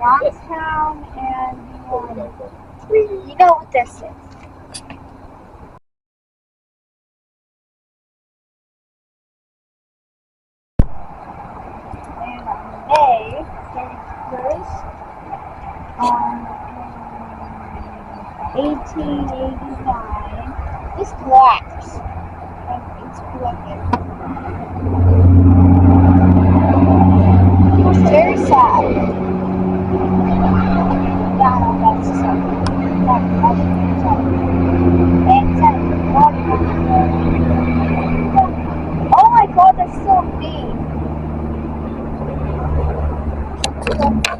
Johnstown, and you know what this is. And on May 31st, in 1889, this collapsed. And it's collected. It was very sad. Yeah, that's sad. That's very sad. And sad. Oh my god, that's so big.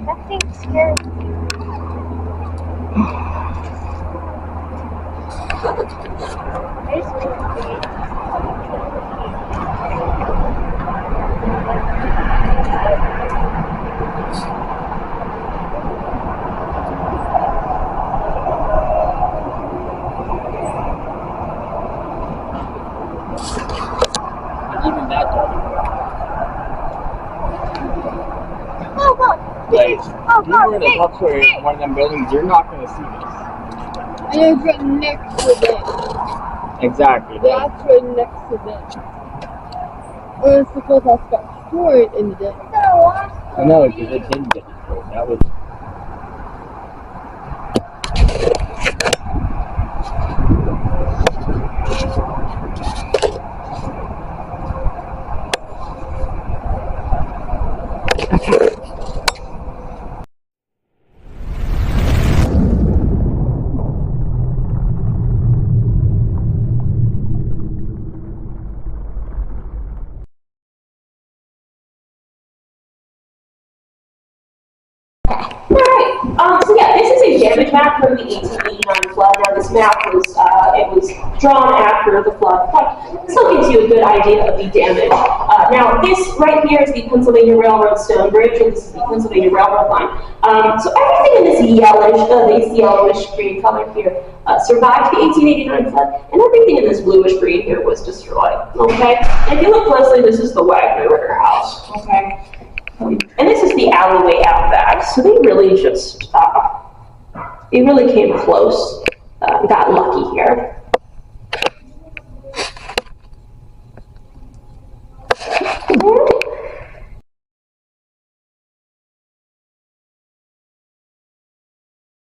That thing scares me. There's big. Even that doesn't work. Oh god! Like, if you were in a Hey, top story hey. in one of them buildings, you're not going to see this. And it's right next to them. Exactly. That's right next to them. Or it's because I got destroyed in the day. I know, because it didn't get destroyed. That was... So yeah, this is a damage map from the 1889 flood. Now this map was, it was drawn after the flood, but still gives you a good idea of the damage. Now this right here is the Pennsylvania Railroad Stone Bridge, and this is the Pennsylvania Railroad line. So everything in this yellowish green color here survived the 1889 flood, and everything in this bluish green here was destroyed, okay? And if you look closely, this is the Wagner Ritter house, okay? And this is the alleyway out back, so they really just, they really came close, got lucky here.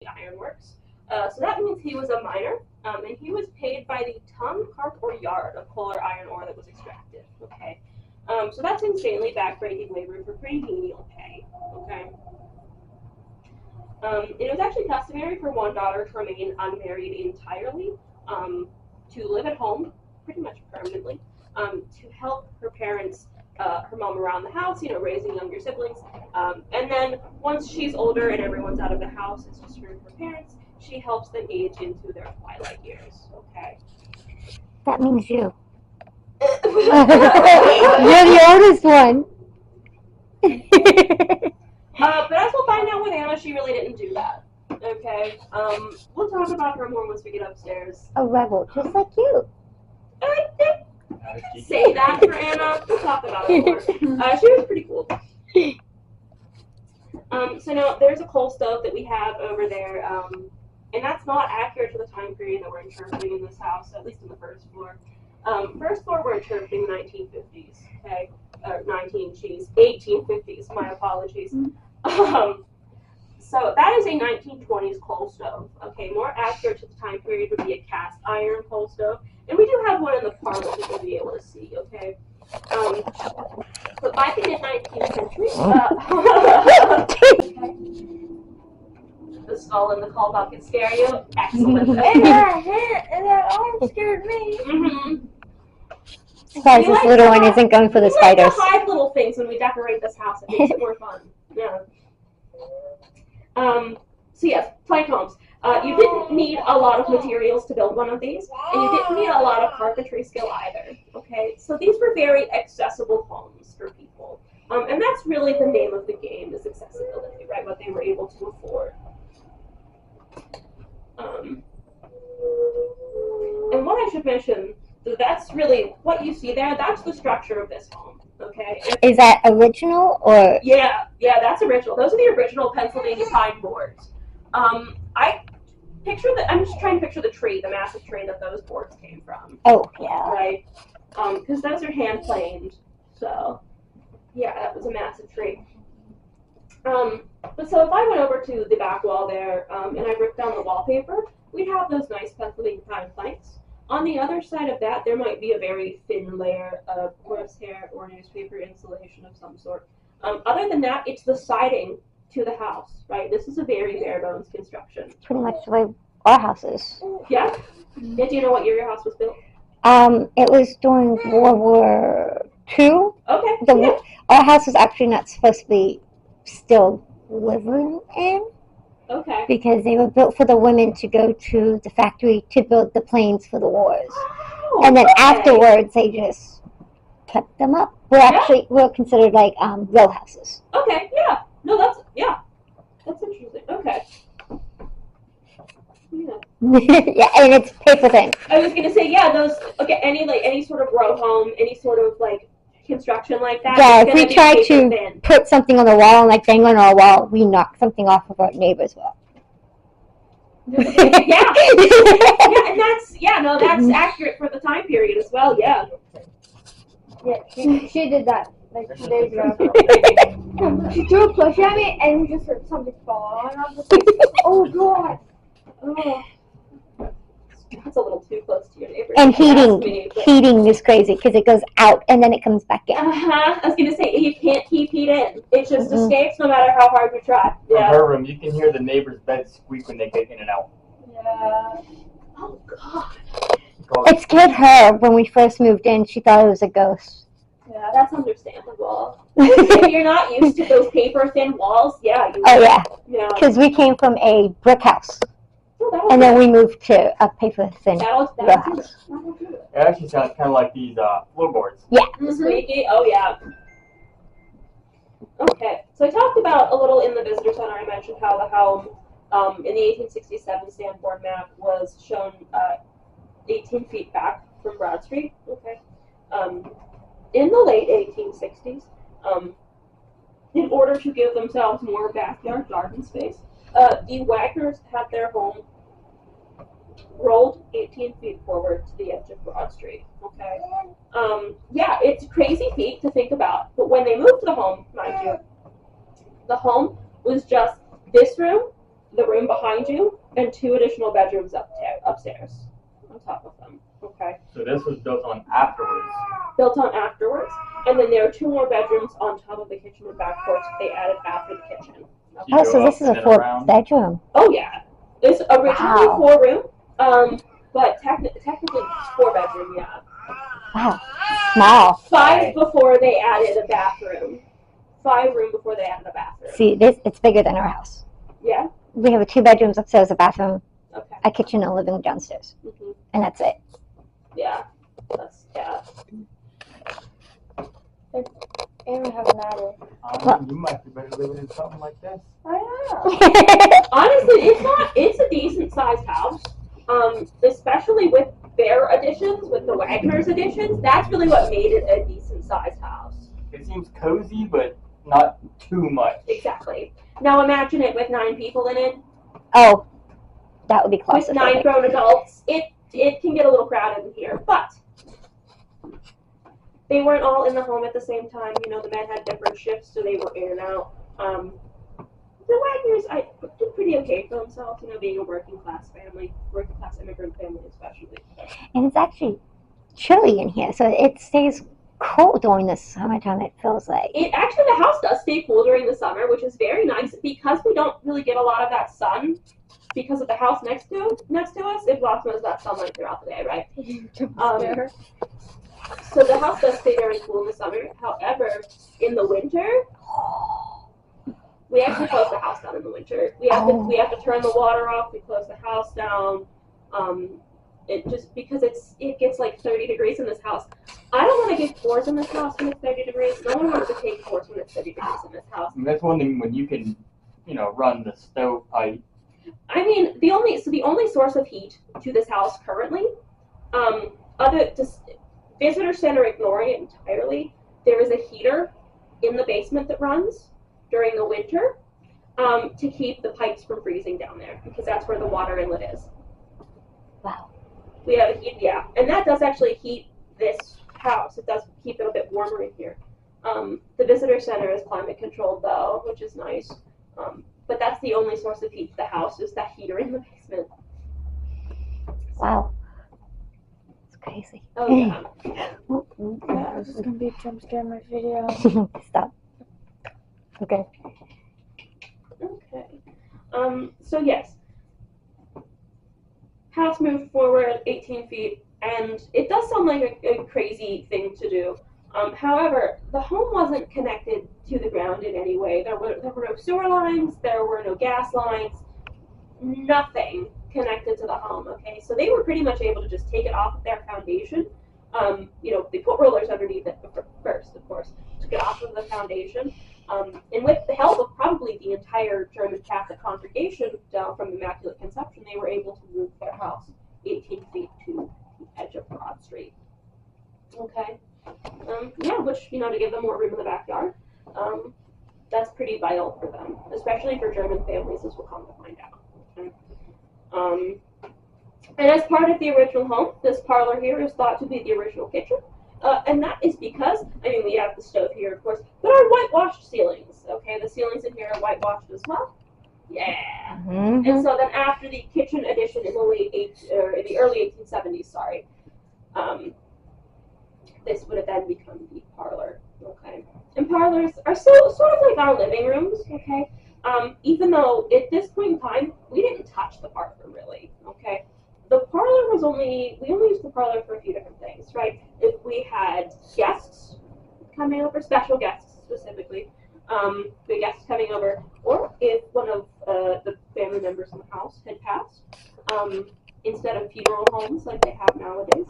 Ironworks. So that means he was a miner, and he was paid by the ton, cart, or yard of coal or iron ore that was extracted, okay? So that's insanely backbreaking labor for pretty menial pay, okay? It was actually customary for one daughter to remain unmarried entirely, to live at home, pretty much permanently, to help her parents, her mom around the house, you know, raising younger siblings. And then once she's older and everyone's out of the house, it's just her and her parents, she helps them age into their twilight years, okay? That means you. You're the oldest one. But as we'll find out with Anna, she really didn't do that. Okay. We'll talk about her more once we get upstairs. A rebel, just like you. Say that for Anna. We'll talk about it more. She was pretty cool. So now there's a coal stove that we have over there, and that's not accurate to the time period that we're interpreting in this house, at least in the first floor. First floor, we're interpreting the 1950s, okay? 1850s, my apologies. So that is a 1920s coal stove, okay? More accurate to the time period would be a cast iron coal stove. And we do have one in the parlor that you'll be able to see, okay? But by the mid-19th century, the skull and the call bucket scare you? Excellent. And that arm scared me. Mm-hmm. Surprise, this little one isn't going for the spiders. We like to hide little things when we decorate this house. It makes it more fun. Yeah. So yes, plank homes. You didn't need a lot of materials to build one of these, and you didn't need a lot of carpentry skill either. Okay, so these were very accessible homes for people, and that's really the name of the game, is accessibility, right? What they were able to afford. And what I should mention, that's really what you see there. That's the structure of this home. Okay. Is that original or? Yeah. Yeah, that's original. Those are the original Pennsylvania pine boards. I'm just trying to picture the tree, the massive tree that those boards came from. Oh, yeah. Right? Because those are hand planed. So, yeah, that was a massive tree. But so if I went over to the back wall there and I ripped down the wallpaper, we'd have those nice Pennsylvania pine planks. On the other side of that, there might be a very thin layer of horsehair or newspaper insulation of some sort. Other than that, it's the siding to the house, right? This is a very bare bones construction. Pretty much the way our house is. Yeah? Yeah, do you know what year your house was built? It was during World War II. Okay. Our house is actually not supposed to be still living in. Okay. Because they were built for the women to go to the factory to build the planes for the wars. Oh, And then okay. afterwards, they just kept them up. We're considered like row houses. Okay, yeah. No, that's interesting. Okay. Yeah. Yeah, and it's paper thin. I was gonna say, yeah, those, okay, any sort of row home, any sort of, like, construction like that. Yeah, it's if we gonna be try paper to thin. put something on the wall and like bang on our wall, we knock something off of our neighbor's wall. Yeah. Yeah, and that's accurate for the time period as well, yeah. Yeah, she did that like 2 days ago. She threw a push at me and just heard something fall. And I was just like, oh god. Oh. That's a little too close to your neighbor. And heating is crazy because it goes out and then it comes back in. I was gonna say, you can't keep heat in. It just escapes no matter how hard you try. From Yeah. her room, you can hear the neighbor's bed squeak when they get in and out. Yeah. Oh god. It scared her when we first moved in. She thought it was a ghost. Yeah, that's understandable. If you're not used to those paper thin walls, yeah. Oh, yeah. Yeah. Because we came from a brick house. Oh, And then we moved to a paper thin row house. That'll do it. It actually sounds kind of like these floorboards. Yeah. Squeaky? Oh, yeah. Okay, so I talked about a little in the visitor center. I mentioned how the home in the 1867 Sanborn map was shown 18 feet back from Broad Street. Okay. In the late 1860s, in order to give themselves more backyard garden space, the Wagners had their home rolled 18 feet forward to the edge of Broad Street. Okay. Yeah, it's crazy feat to think about. But when they moved the home, mind you, the home was just this room, the room behind you, and 2 additional bedrooms upstairs on top of them. Okay. So this was built on afterwards. Built on afterwards, and then there are 2 more bedrooms on top of the kitchen and back porch that they added after the kitchen. You Oh, go so this up is and a then 4 around. bedroom. Oh yeah, it's originally Wow. 4 room, but technically 4 bedroom. Yeah. Wow. Small. 5 before they added a bathroom. 5 room before they added a bathroom. See, it's bigger than our house. Yeah. We have 2 bedrooms upstairs, a bathroom, Okay. a kitchen, and a living room downstairs. Hmm. And that's it. Yeah. That's yeah. And we have an attic. You might be better living in something like this. I know. Honestly, it's a decent sized house. Especially with their additions, with the Wagner's additions, that's really what made it a decent sized house. It seems cozy, but not too much. Exactly. Now imagine it with 9 people in it. Oh, that would be With 9 claustrophobic. grown adults, it can get a little crowded in here, but they weren't all in the home at the same time. You know, the men had different shifts, so they were in and out. The Wagners, I did pretty okay for themselves, you know, being a working class immigrant family especially. And it's actually chilly in here, so it stays cold during the summertime, it feels like. The house does stay cool during the summer, which is very nice because we don't really get a lot of that sun. Because of the house next to us, it blocks most of that sunlight throughout the day, right? So the house does stay very cool in the summer. However, in the winter, we actually close the house down in the winter. We have to turn the water off. We close the house down. It just because it gets like 30 degrees in this house. I don't want to get tours in this house when it's 30 degrees. No one wants to take tours when it's 30 degrees in this house. And that's one thing when you can, run the stovepipe. I mean, the only source of heat to this house currently, visitor center ignoring it entirely, there is a heater in the basement that runs, during the winter to keep the pipes from freezing down there, because that's where the water inlet is. Wow. We have a heat, yeah, and that does actually heat this house. It does keep it a bit warmer in here. The visitor center is climate controlled though, which is nice. But that's the only source of heat to the house, is that heater in the basement. Wow. It's crazy. Oh yeah. Yeah, this is gonna be a jump scare in my video. Stop. Okay. Okay. So yes, house moved forward 18 feet, and it does sound like a crazy thing to do. However, the home wasn't connected to the ground in any way. There were no sewer lines, there were no gas lines, nothing connected to the home, okay? So they were pretty much able to just take it off of their foundation. They put rollers underneath it first, of course, took it off of the foundation. And with the help of probably the entire German Catholic congregation down from Immaculate Conception, they were able to move their house 18 feet to the edge of Broad Street. Okay. Which, to give them more room in the backyard. That's pretty vital for them, especially for German families, as we'll come to find out. Okay. And as part of the original home, this parlor here is thought to be the original kitchen. And that is because, we have the stove here, of course, but our whitewashed ceilings, okay? The ceilings in here are whitewashed as well. Yeah. Mm-hmm. And so then after the kitchen addition in the early 1870s, sorry, this would have then become the parlor, okay? And parlors are still sort of like our living rooms, okay? Even though at this point in time, we didn't touch the parlor really, okay? The parlor we only used the parlor for a few different things, right? If we had guests coming over, special guests specifically, the guests coming over, or if one of the family members in the house had passed, instead of funeral homes like they have nowadays,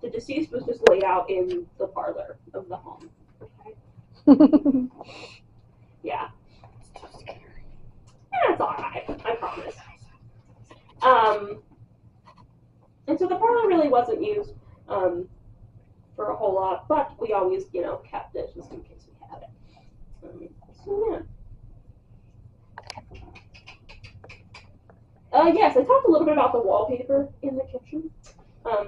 the deceased was just laid out in the parlor of the home. Okay? Yeah. It's alright, I promise. And so the parlor really wasn't used for a whole lot, but we always, kept it just in case we had it. So yeah. Yes, I talked a little bit about the wallpaper in the kitchen.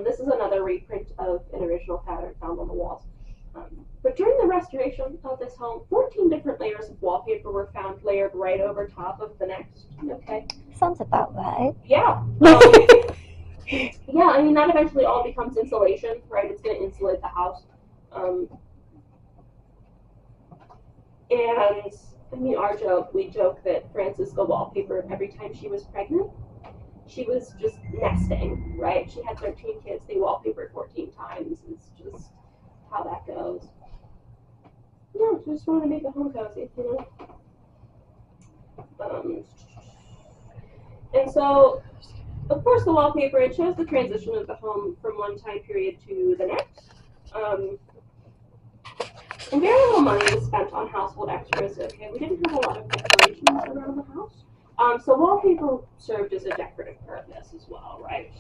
This is another reprint of an original pattern found on the walls. But during the restoration of this home, 14 different layers of wallpaper were found layered right over top of the next. Okay. Sounds about right. Yeah. Yeah, that eventually all becomes insulation, right? It's going to insulate the house. And our joke, we joke that Francisca wallpapered every time she was pregnant. She was just nesting, right? She had 13 kids. They wallpapered 14 times. It's just how that goes. Yeah, just wanted to make the home cozy, And so, of course, the wallpaper, it shows the transition of the home from one time period to the next. And very little money was spent on household extras, okay? We didn't have a lot of decorations around the house. So wallpaper served as a decorative purpose as well, right?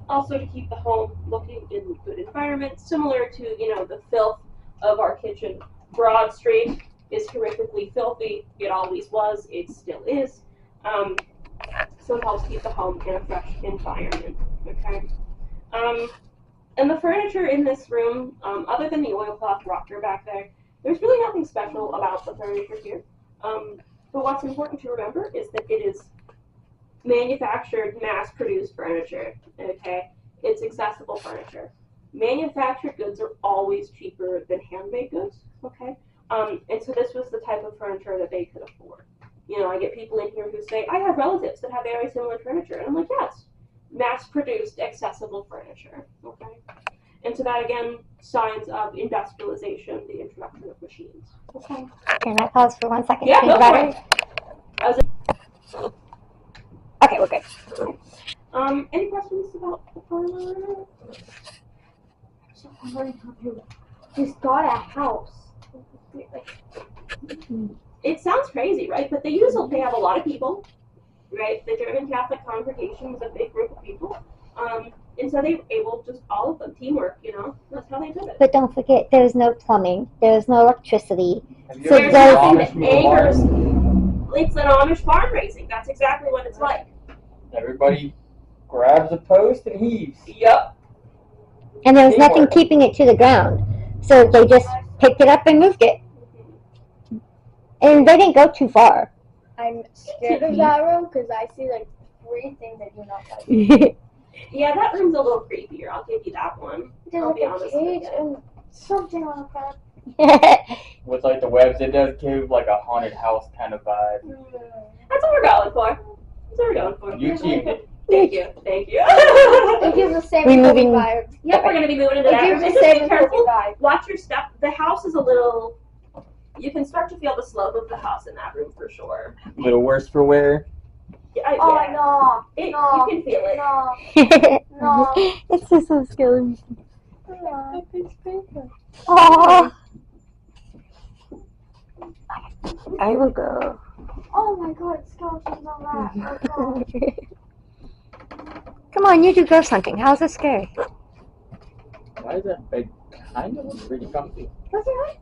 Also to keep the home looking in a good environment, similar to, the filth of our kitchen. Broad Street is horrifically filthy. It always was. It still is. So it helps keep the home in a fresh environment, okay? And the furniture in this room, other than the oilcloth rocker back there, there's really nothing special about the furniture here. But what's important to remember is that it is manufactured, mass-produced furniture, okay? It's accessible furniture. Manufactured goods are always cheaper than handmade goods, okay? And so this was the type of furniture that they could afford. I get people in here who say, I have relatives that have very similar furniture. And I'm like, yes, mass-produced, accessible furniture, okay? And so that, again, signs of industrialization, the introduction of machines. Okay. Can I pause for 1 second? Yeah, Change go battery? for it. Okay, we're good. Any questions about the parlor? So I'm wondering how you just got a house. It sounds crazy, right? But they have a lot of people, right? The German Catholic congregation was a big group of people. And so they were able, just all of them, teamwork, that's how they did it. But don't forget, there's no plumbing, there's no electricity. Have you So ever There's seen those- nothing Amish that move on? angers. It's an Amish farm raising. That's exactly what it's like. Everybody grabs a post and heaves. Yep. And there was nothing Teamwork. keeping it to the ground. So they just picked it up and moved it. And they didn't go too far. I'm scared of that room because I see like 3 things I do not like. Yeah, that room's a little creepier. I'll give you that one. There's I'll like be a honest with cage you. and something on the bed. With like the webs, it does give like a haunted house kind of vibe. That's what we're going for. That's what we're going for. You achieved it. Thank you. Thank you. It gives the same We're moving- vibe. Yep, we're gonna be moving into It that gives room. the Just same be careful. vibe. Watch your step. The house is a little. You can start to feel the slope of the house in that room for sure. A little worse for wear. Yeah, Oh yeah. no, You no, can feel it. no, no. It's just so scary. no. Oh, I will go. Oh my god, skeletons on that. Oh god. Come on, you do ghost hunting. How's it scary? Why is that bed kind of looks pretty comfy? What's your height?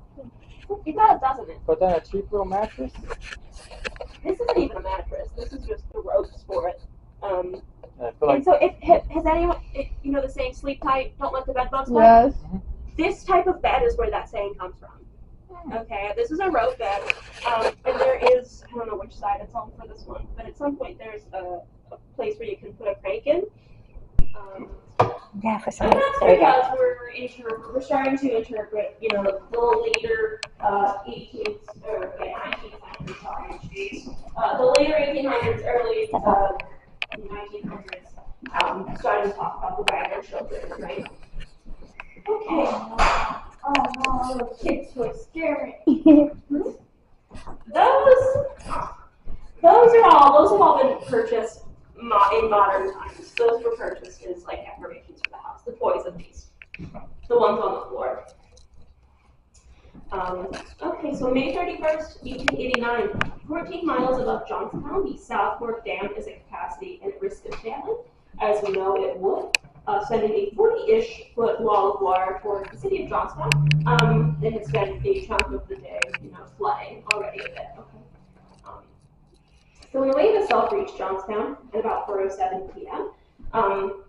It does, doesn't it? Put down a cheap little mattress. This isn't even a mattress. This is just the ropes for it. I feel And like so, has anyone, the saying, sleep tight, don't let the bed bugs bite? Yes. This type of bed is where that saying comes from. Okay, this is a rope bed, and there is, I don't know which side it's on for this one, but at some point there's a place where you can put a crank in. Yeah, for some And reason. that's There we go. because we're starting to interpret, the later 18th, or 19th century, sorry, jeez. The later 1800s, early 1900s, starting to talk about the Wagner children, right? Okay. Oh no, those kids would scare me. Those have all been purchased in modern times. Those were purchased as like decorations for the house. The toys at least. The ones on the floor. Okay, so May 31st, 1889, 14 miles above Johnstown, the South Fork Dam is at capacity and at risk of failing, as we know it would, sending a 40-ish foot wall of water towards the city of Johnstown. It had spent a chunk of the day, flooding already a bit. Okay. So when the wave itself reached Johnstown at about 4:07 p.m.,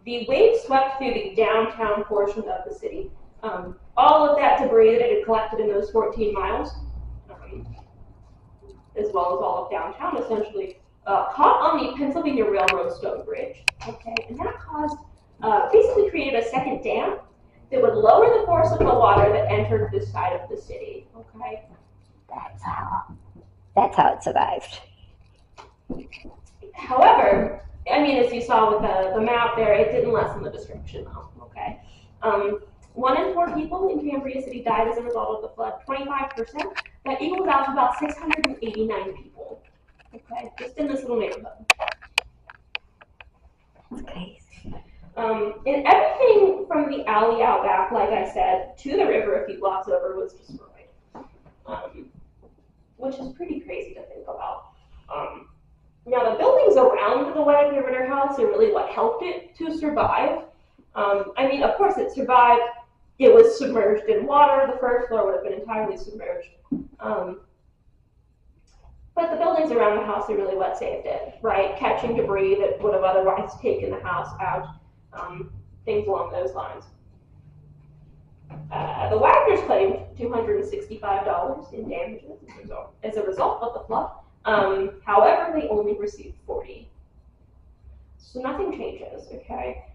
the wave swept through the downtown portion of the city. All of that debris that it had collected in those 14 miles, as well as all of downtown, essentially caught on the Pennsylvania Railroad Stone Bridge. Okay, and that caused, basically created a second dam that would lower the force of the water that entered this side of the city. Okay. That's how it survived. However, as you saw with the map there, it didn't lessen the destruction though. Okay. 1 in 4 people in Cambria City died as a result of the flood. 25%. That equals out to about 689 people. Okay, just in this little neighborhood. That's crazy. And everything from the alley out back, like I said, to the river a few blocks over was destroyed. Which is pretty crazy to think about. Now the buildings around the Wagner Ritter house are really what helped it to survive. Of course it survived. It was submerged in water. The first floor would have been entirely submerged. But the buildings around the house are really what saved it, right? Catching debris that would have otherwise taken the house out, things along those lines. The Wagners claimed $265 in damages as a result of the flood. However, they only received $40. So nothing changes, okay?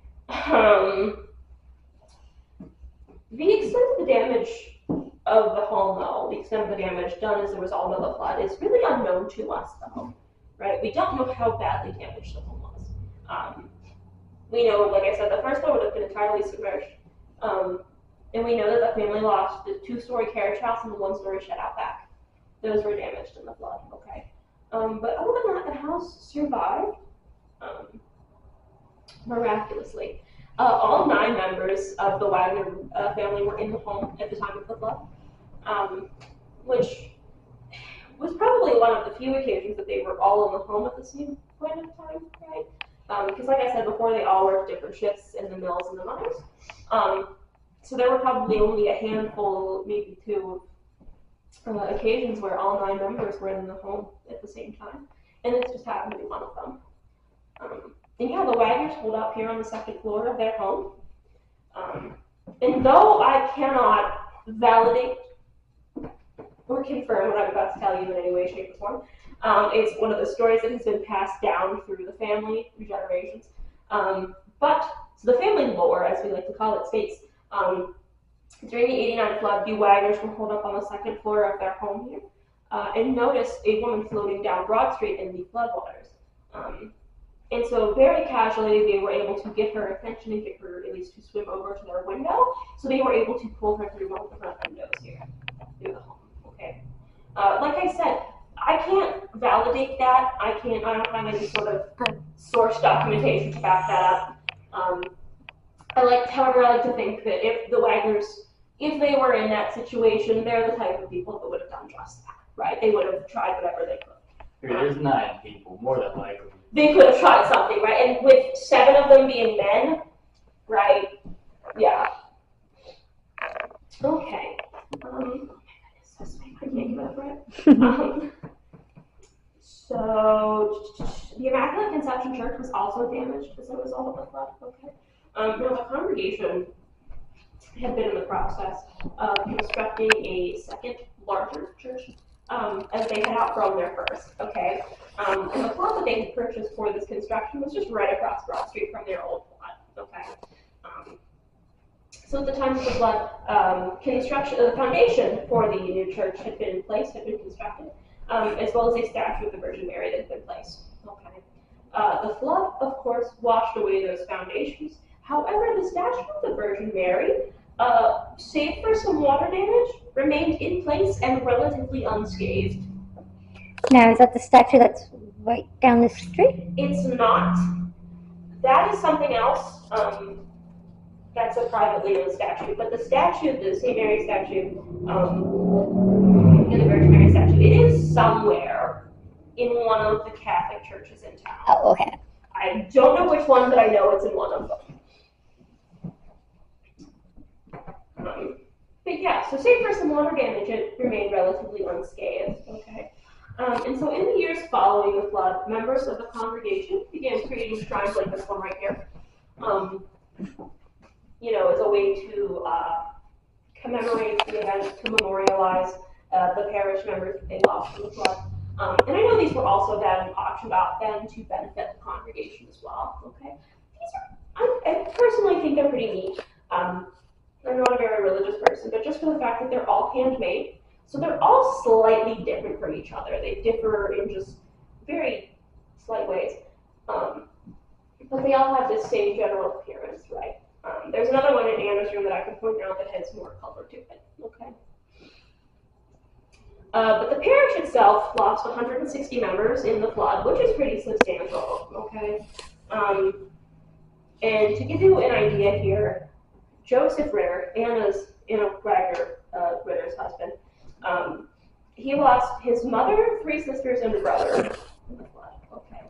The extent of the damage of the home, though, the extent of the damage done as a result of the flood is really unknown to us, though, right? We don't know how badly damaged the home was. We know, like I said, the first floor would have been entirely submerged. And we know that the family lost the 2-story carriage house and the 1-story shed out back. Those were damaged in the flood, okay? But other than that, the house survived miraculously. All 9 members of the Wagner family were in the home at the time of the flood, which was probably one of the few occasions that they were all in the home at the same point of time, right? Because like I said before, they all worked different shifts in the mills and the mines. So there were probably only a handful, maybe two, occasions where all 9 members were in the home at the same time. And this just happened to be one of them. And yeah, the Wagners hold up here on the 2nd floor of their home. And though I cannot validate or confirm what I'm about to tell you in any way, shape, or form, it's one of the stories that has been passed down through the family through generations. So the family lore, as we like to call it, states during the '89 flood, the Wagners were holed up on the 2nd floor of their home here and noticed a woman floating down Broad Street in the floodwaters. And so very casually, they were able to get her attention and get her at least to swim over to their window. So they were able to pull her through one of the front windows here through the home. Okay. Like I said, I can't validate that. I don't have any sort of source documentation to back that up. However, I like to think that if the Wagners, if they were in that situation, they're the type of people that would have done just that, right? They would have tried whatever they could. There's 9 people, more than likely. They could have tried something, right? And with 7 of them being men, right? Yeah. Okay. Oh my goodness, I can't give up, right? So the Immaculate Conception Church was also damaged as a result of the flood. Okay. Now the congregation had been in the process of constructing a second larger church as they had outgrown their first. Okay. And the plot that they had purchased for this construction was just right across Broad Street from their old plot. Okay. So at the time of the flood, the foundation for the new church had been in place, had been constructed, as well as a statue of the Virgin Mary that had been placed. Okay. The flood, of course, washed away those foundations. However, the statue of the Virgin Mary, save for some water damage, remained in place and relatively unscathed. Now, is that the statue that's right down the street? It's not. That is something else. That's a privately owned statue. But the statue, the St. Mary statue, and the Virgin Mary statue, it is somewhere in one of the Catholic churches in town. Oh, okay. I don't know which one, but I know it's in one of them. But yeah, so save for some water damage, it remained relatively unscathed. Okay. And so in the years following the flood, members of the congregation began creating shrines like this one right here. As a way to commemorate the event, to memorialize the parish members that they lost in the flood. And I know these were also then auctioned off then to benefit the congregation as well. Okay. I personally think they're pretty neat. I'm not a very religious person, but just for the fact that they're all handmade, so they're all slightly different from each other. They differ in just very slight ways, but they all have this same general appearance, right? There's another one in Anna's room that I can point out that has more color to it. Okay. But the parish itself lost 160 members in the flood, which is pretty substantial. Okay. And to give you an idea here, Joseph Ritter, Anna Wagner Ritter's husband, he lost his mother, 3 sisters, and a brother in the flood. Okay.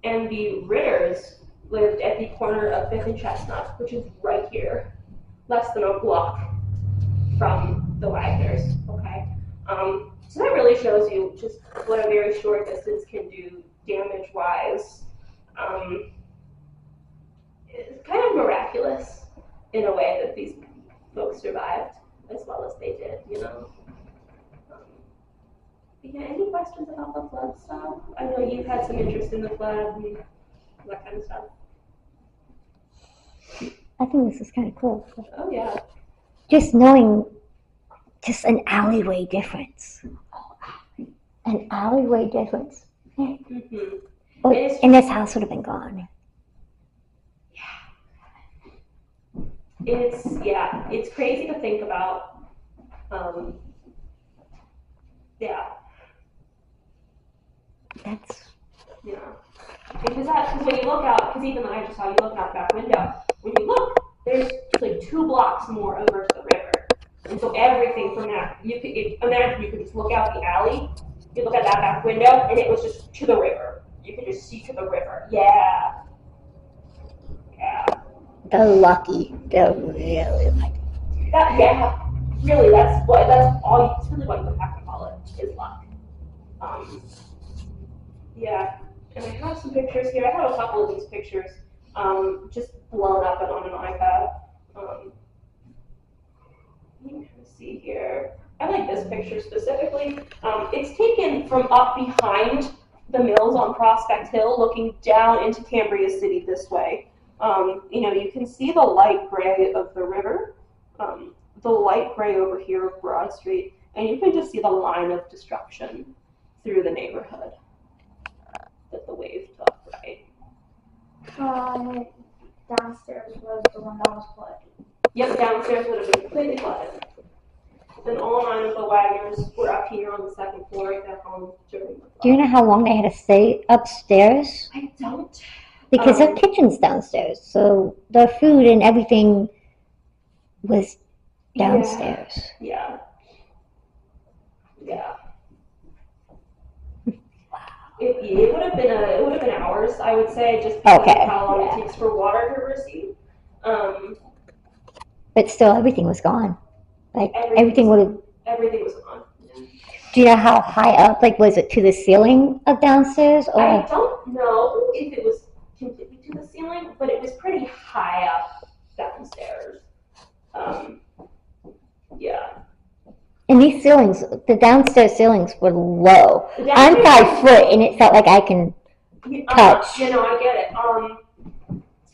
And the Ritters lived at the corner of 5th and Chestnut, which is right here, less than a block from the Wagners. Okay. So that really shows you just what a very short distance can do damage-wise. It's kind of miraculous in a way that these folks survived as well as they did, But yeah, any questions about the flood stuff? I know you've had some interest in the flood and that kind of stuff. I think this is kind of cool. Oh yeah. Just knowing just an alleyway difference. An alleyway difference. Mm-hmm. Oh, and this house would have been gone. It's crazy to think about. That's. Yeah. Because when you look out, because even though I just saw you looking out the back window, when you look, there's like 2 blocks more over to the river. And so everything from that, imagine you could just look out the alley, you look at that back window, and it was just to the river. you can just see to the river. Yeah. Yeah. They're lucky. They're really lucky. Really, that's all, it's really what you have to call it, is luck. Yeah, and I have some pictures here. I have a couple of these pictures, just blown up and on an iPad. Let me kind of see here. I like this picture specifically. It's taken from up behind the mills on Prospect Hill, looking down into Cambria City this way. You can see the light gray of the river, the light gray over here of Broad Street, and you can just see the line of destruction through the neighborhood that the wave took, right? Downstairs was the one that was flooded. Yep, downstairs would have been completely flooded. And all 9 of the Wagners were up here on the 2nd floor at their home during the flood. Do you know how long they had to stay upstairs? I don't. Because their kitchen's downstairs, so their food and everything was downstairs. Yeah. It would have been hours, I would say, just because of how long it takes for water to recede. But still, everything was gone. Like everything would have. Everything was gone. Do you know how high up? Like, was it to the ceiling of downstairs? Or? I don't know if it was completely to the ceiling, but it was pretty high up downstairs. Yeah. And these ceilings, the downstairs ceilings were low. I'm 5 foot, and it felt like I can touch. I get it.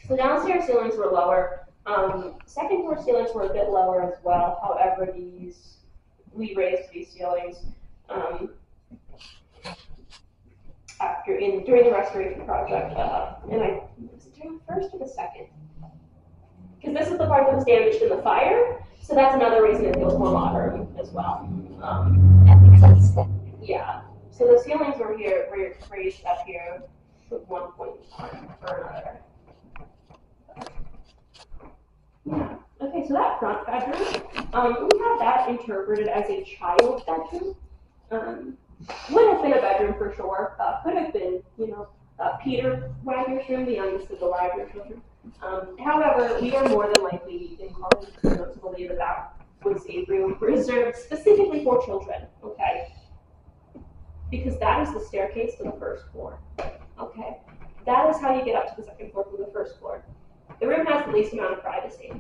So downstairs ceilings were lower. 2nd floor ceilings were a bit lower as well. However, we raised these ceilings during the restoration project, and was it during the 1st or the 2nd? Because this is the part that was damaged in the fire, so that's another reason it feels more modern as well. That makes sense. Yeah. So the ceilings were raised up here at one point in time or another. Yeah. Okay, so that front bedroom, we have that interpreted as a child bedroom. Would have been a bedroom for sure. Could have been, Peter Wagner's room, the youngest of the Wagner children. However, we are more than likely inclined to believe that was a room reserved specifically for children. Okay, because that is the staircase to the 1st floor. Okay, that is how you get up to the 2nd floor from the 1st floor. The room has the least amount of privacy.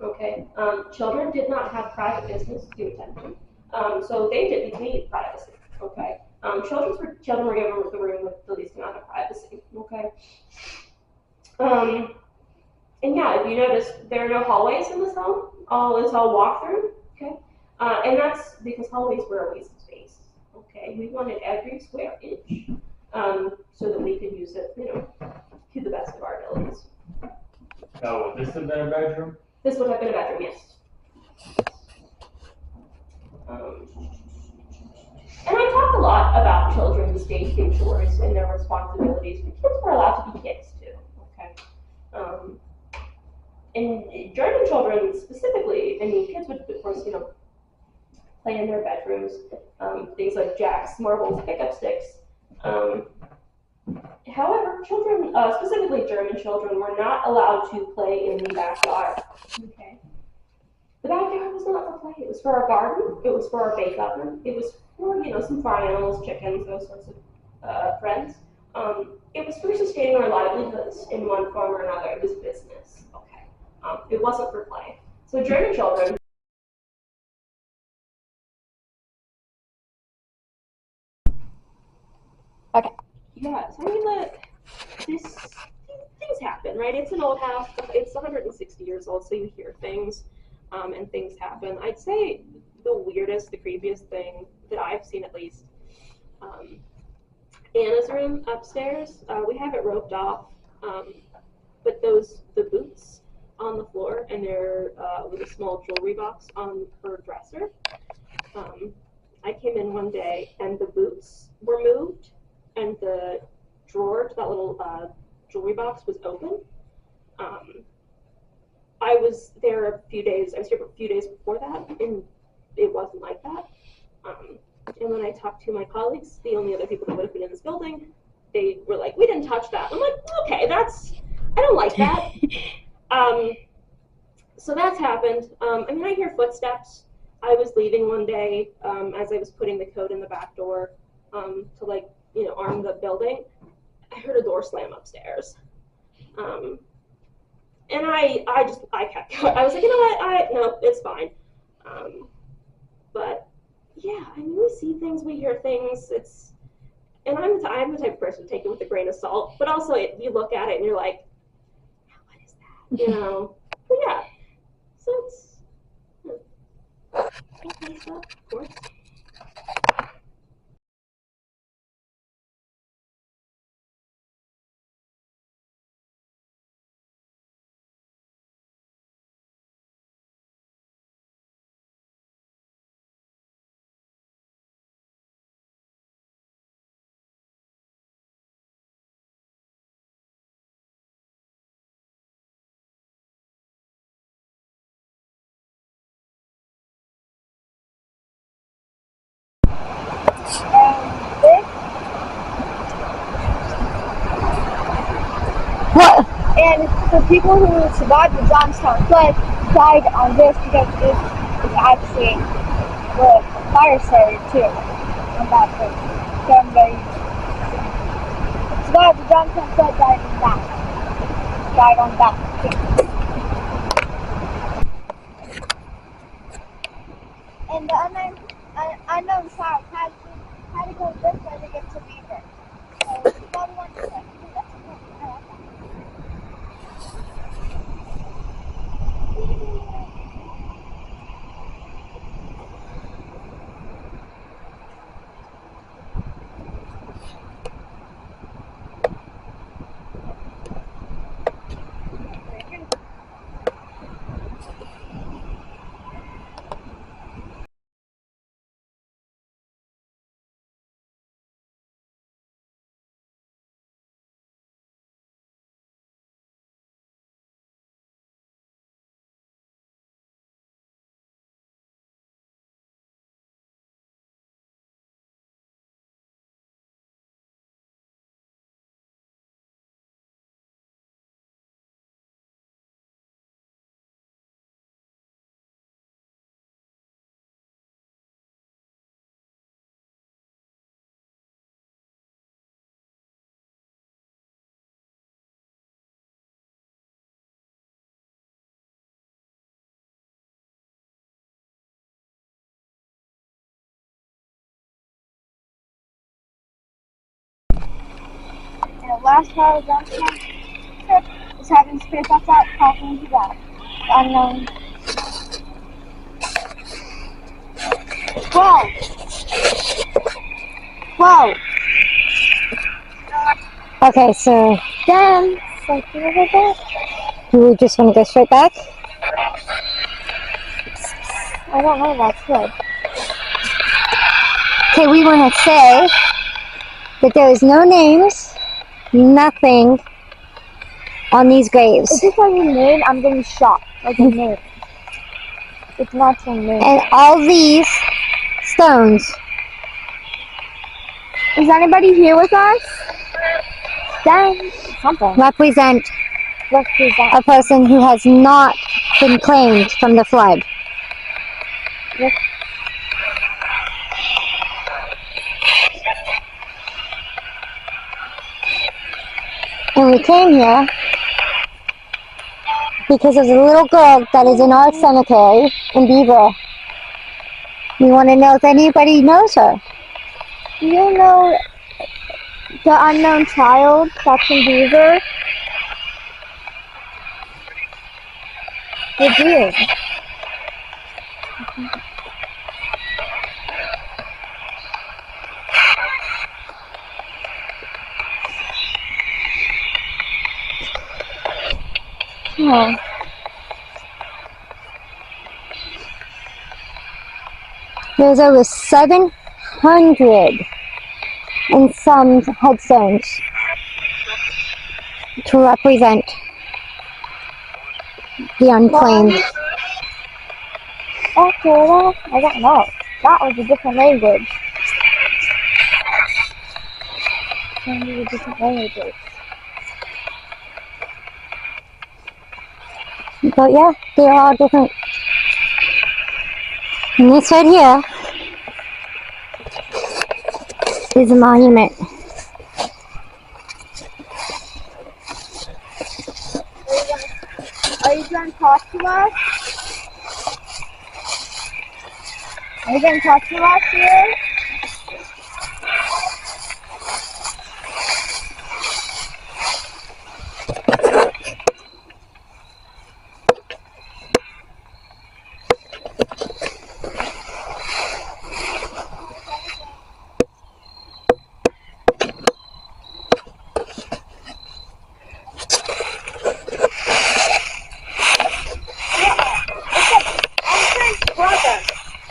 Okay, children did not have private business to attend to, so they didn't need privacy. Okay, children were given the room with the least amount of privacy. Okay, and yeah, if you notice, there are no hallways in this home. It's all walk-through. Okay, and that's because hallways were a waste of space. Okay, we wanted every square inch, so that we could use it, to the best of our abilities. Now, would this have been a bedroom? This would have been a bedroom, yes. And I talked a lot about children's day-to-day chores and their responsibilities, but kids were allowed to be kids too, okay? And German children specifically, kids would, of course, play in their bedrooms, things like jacks, marbles, pickup sticks. However, children, specifically German children, were not allowed to play in the backyard. Okay. The backyard was not for play. It was for our garden. It was for our bake oven. It was for, some farm animals, chickens, those sorts of friends. It was for sustaining our livelihoods in one form or another. It was business. Okay. It wasn't for play. So German children. Okay. Yeah, so things happen, right? It's an old house. It's 160 years old, so you hear things, and things happen. I'd say the weirdest, the creepiest thing that I've seen, at least, Anna's room upstairs. We have it roped off, but the boots on the floor, and there was a small jewelry box on her dresser. I came in one day, and the boots were moved, and the drawer to that little jewelry box was open. I was there a few days. I was here for a few days before that, and it wasn't like that. And when I talked to my colleagues, the only other people that would have been in this building, they were like, we didn't touch that. I'm like, okay, I don't like that. So that's happened. I mean, I hear footsteps. I was leaving one day as I was putting the coat in the back door to like, arm the building. I heard a door slam upstairs. And I kept going. I was like, you know what? No, it's fine. But yeah, I mean, we see things, we hear things. And I'm the type of person to take it with a grain of salt. But also, you look at it and you're like, what is that? But yeah. So it's okay stuff, of course. What? And the people who survived the Johnstown flood died on this because this is actually the fire started too on that place. So everybody survived the Johnstown flood died on that. Died on that too. And the unknown child had to go this way to get to Beaver. So nobody wants to say, that's important. I like that. And the last part of Johnstown trip is having space outside talking to God. The unknown. Whoa! Whoa! Okay, so then, something over there. Do we just want to go straight back? I don't know, that's good. Okay, we want to say that there is no names, nothing on these graves. If it's like a name, I'm getting shocked. Like a name. It's not a name. And all these stones. Is anybody here with us? Then something. Represent Represent. a person who has not been claimed from the flood. Yes. And we came here because of the little girl that is in our cemetery in Beaver. We want to know if anybody knows her. Do you know the unknown child that's in Beaver? They do. Oh. There's over 700 and some headstones to represent the unclaimed. Okay, I don't know. That was a different language. Maybe different languages. But yeah, they're all different. And this right here is a monument. Are you gonna talk to us? Are you gonna talk to us here?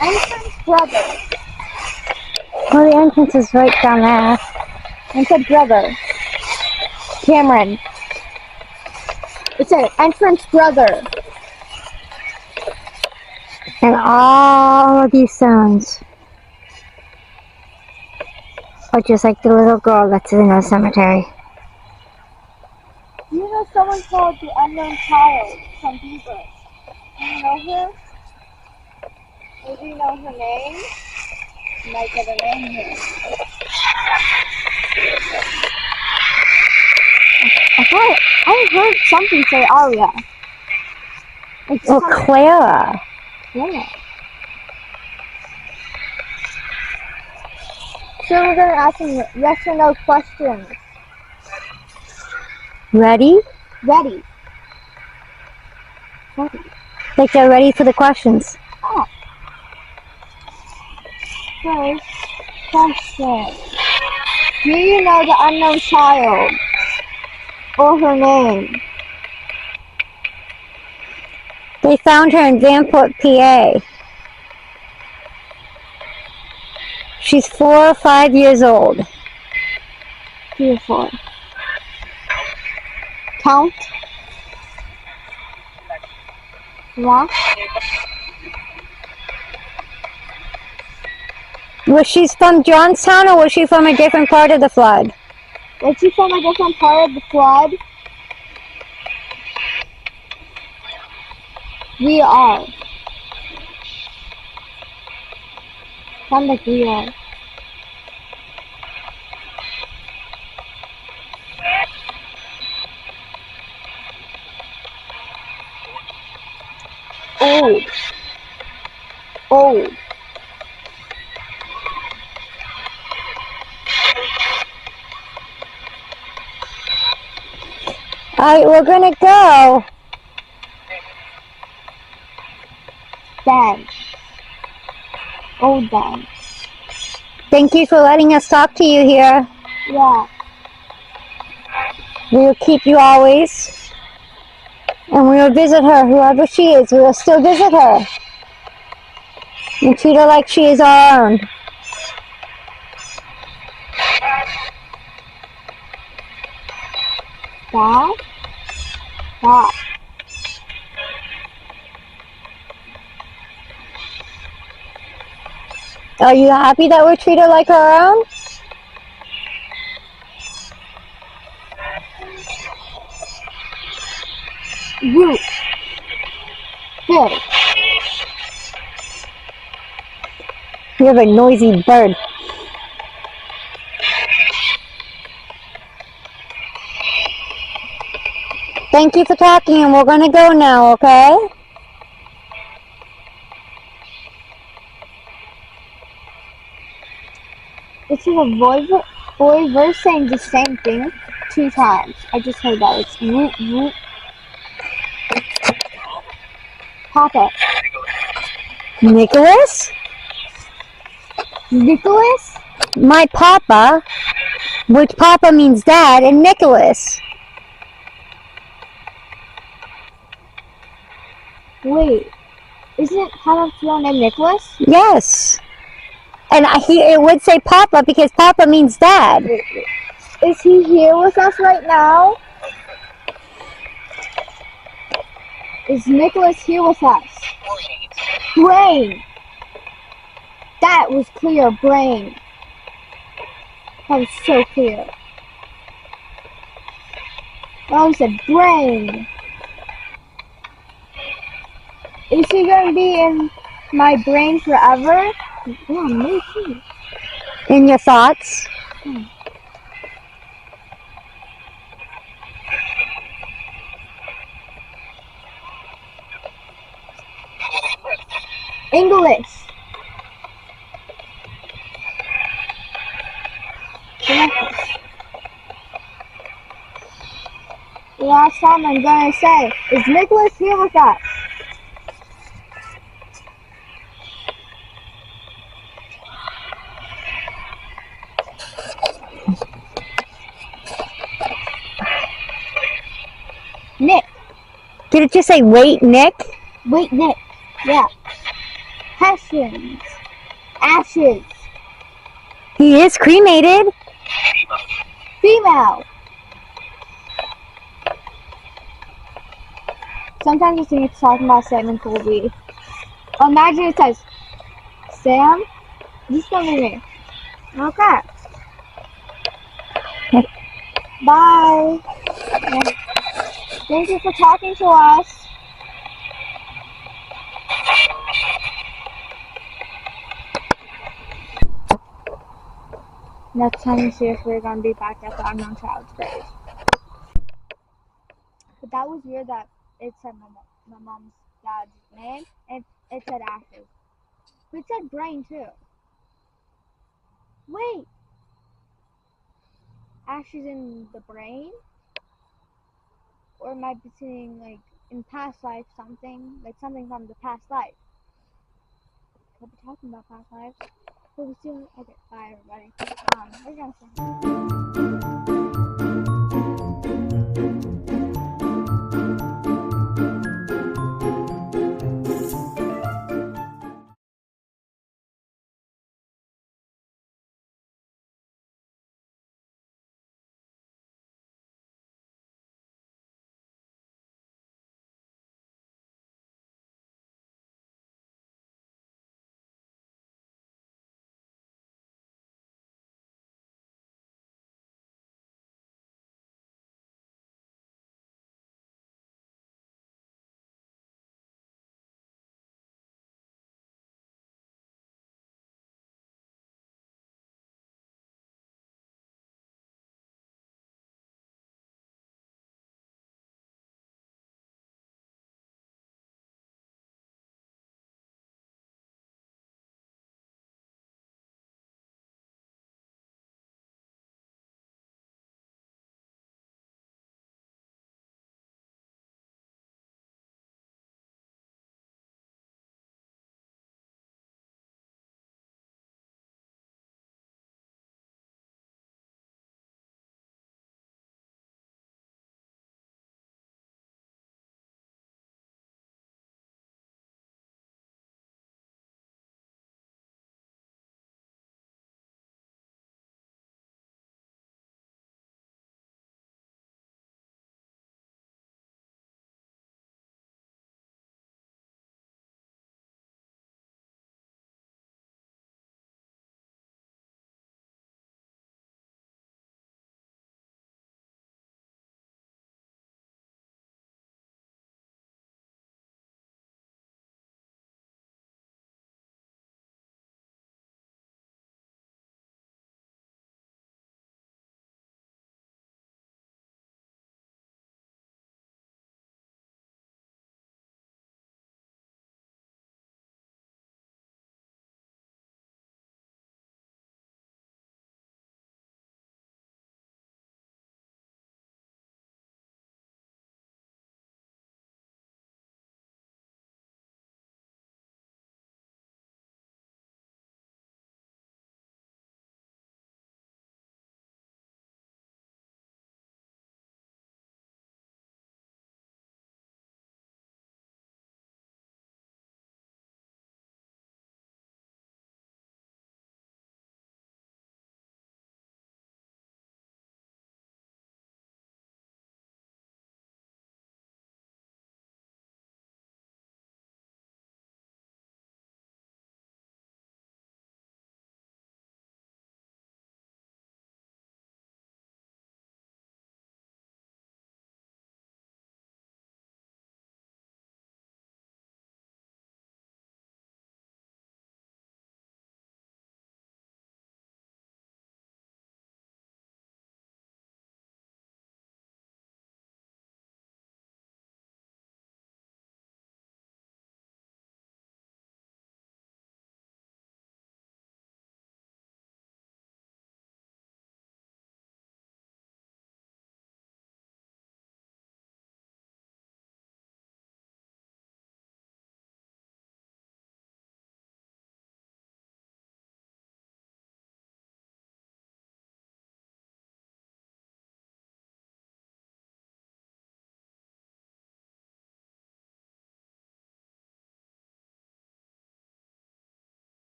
Entrance brother. Well, the entrance is right down there. It said brother. Cameron. It said entrance brother. And all of these stones are just like the little girl that's in the cemetery. You know someone called the unknown child from Beaver. Do you know her? Or do you know her name? You might get her name here. I heard something say Aria. It's Or Clara. Yeah. So we're gonna ask some yes or no questions. Ready? Ready. Like they're ready for the questions. Oh. First question. Do you know the unknown child? Or her name? They found her in Vanport, PA. She's 4 or 5 years old. 3 or 4. Count. Yeah. Was she from Johnstown or was she from a different part of the flood? Was she from a different part of the flood? We are. Sounds like we are. Old. Old. Alright, we're gonna go. Dan. Old Dan. Thank you for letting us talk to you here. Yeah. We will keep you always. And we will visit her, whoever she is. We will still visit her. And treat her like she is our own. Dad? Dad. Are you happy that we treat her like our own? Root. Phil. You have a noisy bird. Thank you for talking, and we're gonna go now, okay? This is a boy verse saying the same thing 2 times. I just heard that. It's root, root. Papa. Nicholas? Nicholas? My papa, which papa means dad, and Nicholas. Wait. Isn't Papa's real name Nicholas? Yes. And it would say papa because papa means dad. Is he here with us right now? Is Nicholas here with us? Brain! That was clear, brain. That was so clear. Oh, it's a brain. Is she gonna be in my brain forever? Yeah, me too. In your thoughts? English. Last time I'm gonna say, is Nicholas here with us? Nick. Did it just say wait, Nick? Wait, Nick. Yeah. Passions. Ashes. He is cremated. Female. Sometimes I think it's talking about Sam and Colby. Imagine it says, Sam, just come with me. Okay. Bye. Thank you for talking to us. Next time you see us, we're going to be back at the unknown child's grave. But that was weird that it said my mom's dad's name, and it said Ashes. But it said brain, too. Wait. Ashes in the brain? Or am I seeing, like, in past life something? Like, something from the past life? Could be talking about past lives. But we still... Okay, bye, everybody. We're gonna say...